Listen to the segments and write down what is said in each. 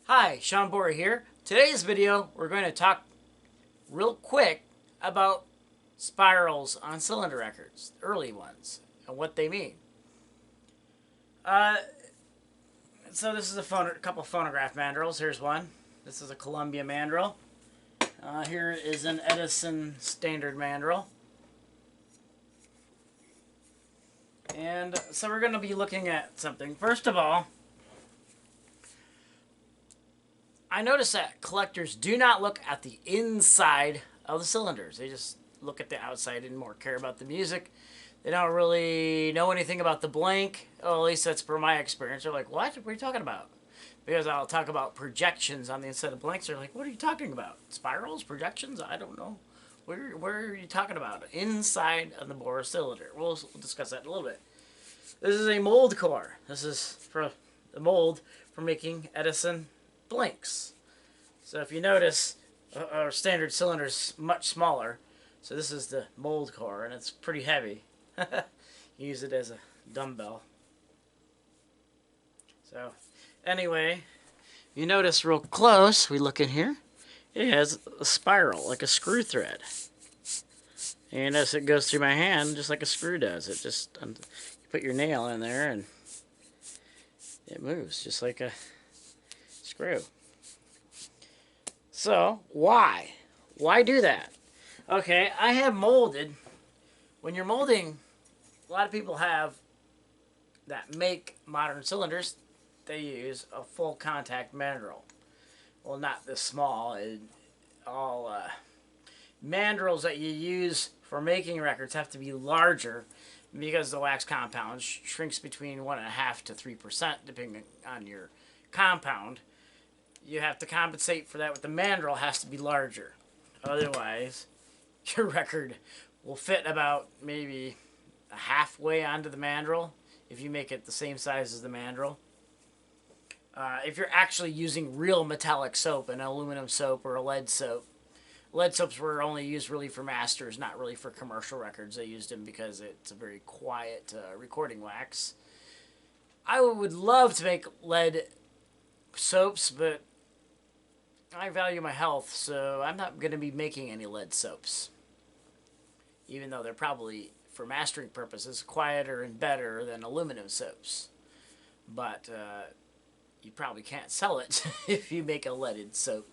Hi, Sean Borer here. Today's video, we're going to talk real quick about spirals on cylinder records, the early ones, and what they mean. Uh, so this is a couple phonograph mandrels. Here's one. This is a Columbia mandrel. Here is an Edison standard mandrel. And so we're going to be looking at something. First of all, I notice that collectors do not look at the inside of the cylinders. They just look at the outside and more care about the music. They don't really know anything about the blank. Oh, at least that's per my experience. They're like, what? What are you talking about? Because I'll talk about projections on the inside of blanks. They're like, what are you talking about? Spirals? Projections? I don't know. Where are you talking about? Inside of the bore cylinder. We'll discuss that in a little bit. This is a mold core. This is for the mold for making Edison blanks. So if you notice, our standard cylinder is much smaller. So this is the mold core, and it's pretty heavy. Use it as a dumbbell. So anyway, you notice real close, we look in here, it has a spiral, like a screw thread. And as it goes through my hand, just like a screw does, it just, you put your nail in there and it moves just like a screw. So, why? Why do that? Okay, I have molded. When you're molding, a lot of people have that make modern cylinders, they use a full contact mandrel. Well, not this small. All mandrels that you use for making records have to be larger because the wax compound shrinks between 1.5% to 3% depending on your compound. You have to compensate for that with the mandrel has to be larger. Otherwise, your record will fit about maybe halfway onto the mandrel if you make it the same size as the mandrel. If you're actually using real metallic soap, an aluminum soap or a lead soap, lead soaps were only used really for masters, not really for commercial records. They used them because it's a very quiet recording wax. I would love to make lead soaps, but I value my health, so I'm not going to be making any lead soaps. Even though they're probably, for mastering purposes, quieter and better than aluminum soaps. But you probably can't sell it if you make a leaded soap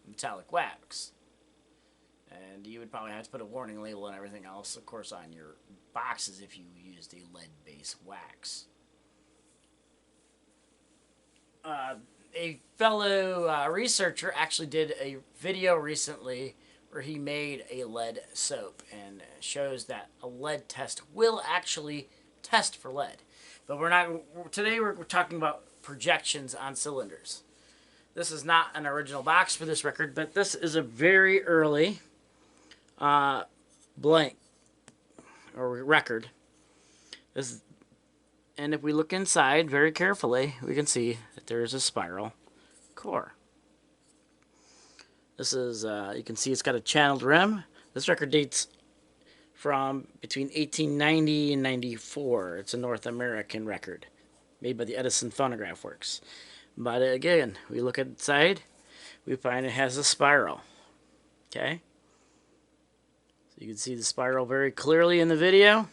metallic wax. And you would probably have to put a warning label and everything else, of course, on your boxes if you used a lead-based wax. A fellow researcher actually did a video recently where he made a lead soap and shows that a lead test will actually test for lead. But today we're talking about projections on cylinders. This is not an original box for this record, but this is a very early blank or record. And if we look inside very carefully, we can see that there is a spiral core. This is, you can see it's got a channeled rim. This record dates from between 1890 and 94. It's a North American record made by the Edison Phonograph Works. But again, we look inside, we find it has a spiral. Okay? So you can see the spiral very clearly in the video.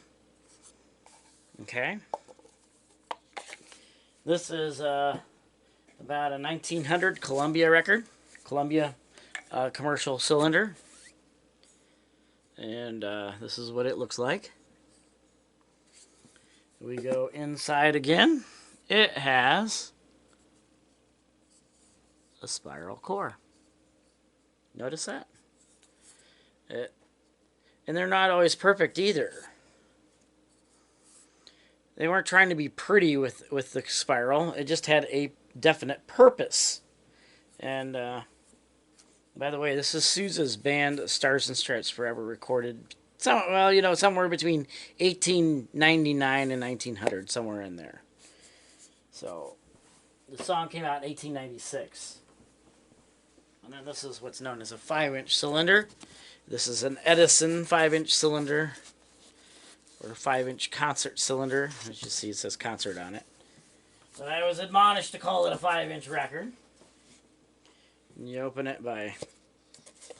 Okay? This is about a 1900 Columbia record. Columbia commercial cylinder. And this is what it looks like. We go inside again. It has a spiral core. Notice that? And they're not always perfect either. They weren't trying to be pretty with the spiral. It just had a definite purpose. And by the way, this is Sousa's band Stars and Stripes Forever, recorded somewhere between 1899 and 1900, somewhere in there. So the song came out in 1896. And then this is what's known as a 5-inch cylinder. This is an Edison 5-inch cylinder, or 5-inch concert cylinder. As you see, it says concert on it. So I was admonished to call it a 5-inch record. And you open it by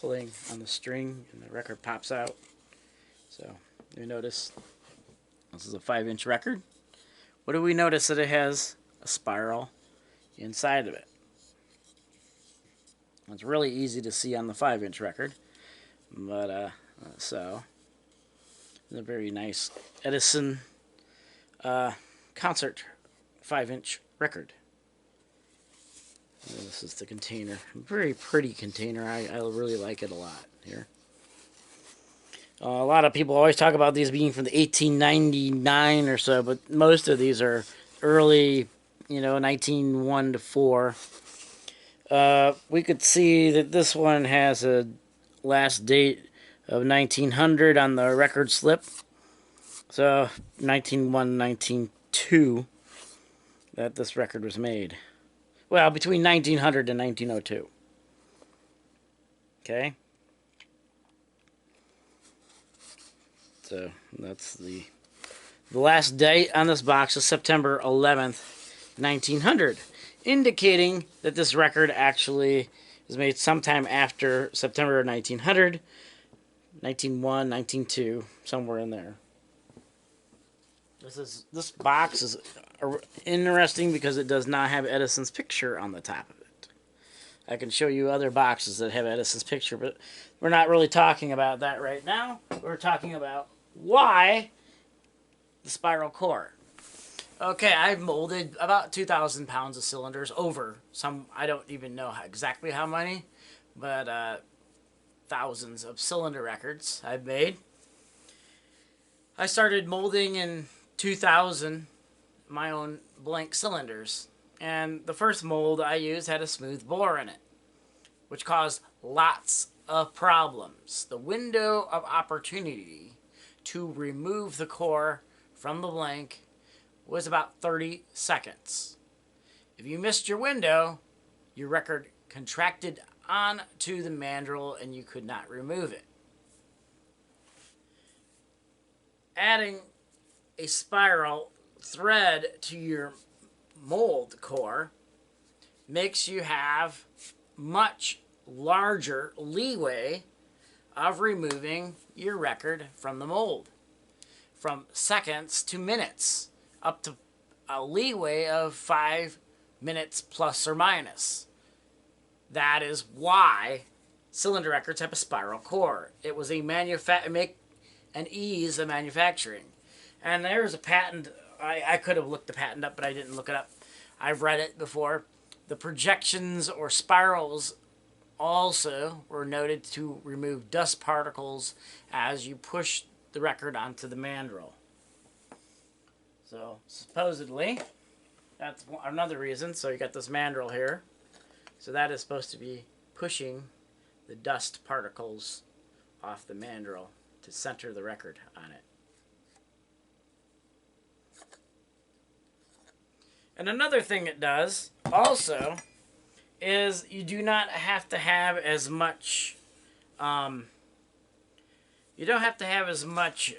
pulling on the string and the record pops out. So you notice this is a 5-inch record. What do we notice? That it has a spiral inside of it. It's really easy to see on the 5-inch record, but so it's a very nice Edison concert 5-inch record. And this is the container. Very pretty container. I really like it a lot here. A lot of people always talk about these being from the 1899 or so, but most of these are early, 1901 to 4. We could see that this one has a last date of 1900 on the record slip. So 1901, 1902 that this record was made. Well, between 1900 and 1902. Okay. So that's the last date on this box is September 11th, 1900, indicating that this record actually was made sometime after September 1900, 1901, 1902, somewhere in there. This box is interesting because it does not have Edison's picture on the top of it. I can show you other boxes that have Edison's picture, but we're not really talking about that right now. We're talking about why the spiral core. Okay, I've molded about 2,000 pounds of cylinders over some, I don't even know exactly how many, but thousands of cylinder records I've made. I started molding in 2000 my own blank cylinders, and the first mold I used had a smooth bore in it, which caused lots of problems. The window of opportunity to remove the core from the blank was about 30 seconds. If you missed your window, your record contracted onto the mandrel and you could not remove it. Adding a spiral thread to your mold core makes you have much larger leeway of removing your record from the mold, from seconds to minutes, up to a leeway of 5 minutes plus or minus. That is why cylinder records have a spiral core. It was a make an ease of manufacturing. And there's a patent. I could have looked the patent up, but I didn't look it up. I've read it before. The projections or spirals also were noted to remove dust particles as you push the record onto the mandrel. So supposedly, that's another reason. So you got this mandrel here. So that is supposed to be pushing the dust particles off the mandrel to center the record on it. And another thing it does also is you do not have to have as much you don't have to have as much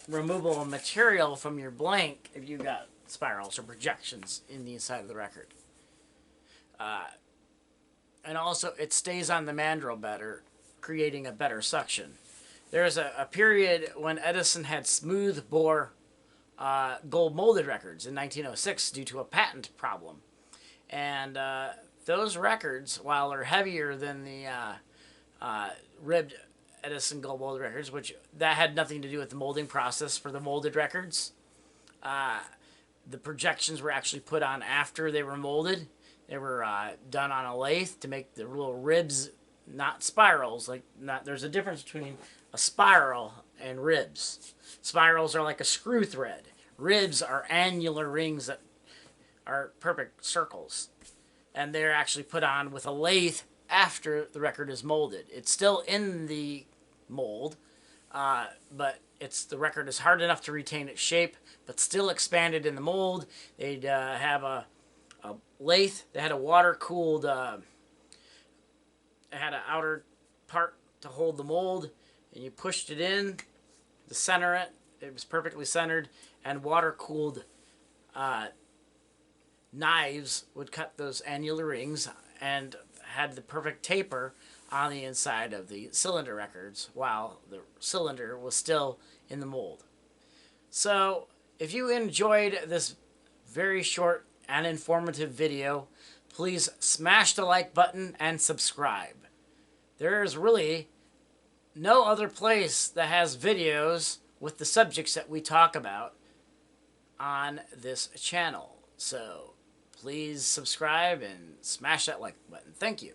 removable material from your blank if you got spirals or projections in the inside of the record. And also it stays on the mandrel better, creating a better suction. There's a period when Edison had smooth bore gold molded records in 1906 due to a patent problem. And those records, while they're heavier than the ribbed Edison gold molded records, which that had nothing to do with the molding process for the molded records, the projections were actually put on after they were molded. They were done on a lathe to make the little ribs not spirals. There's a difference between a spiral and ribs. Spirals are like a screw thread. Ribs are annular rings that are perfect circles. And they're actually put on with a lathe after the record is molded. It's still in the mold, but the record is hard enough to retain its shape, but still expanded in the mold. They'd have a lathe. They had a water-cooled, it had an outer part to hold the mold, and you pushed it in to center it. It was perfectly centered, and water-cooled knives would cut those annular rings and had the perfect taper on the inside of the cylinder records while the cylinder was still in the mold. So if you enjoyed this very short and informative video, please smash the like button and subscribe. There's really no other place that has videos with the subjects that we talk about on this channel. So please subscribe and smash that like button. Thank you.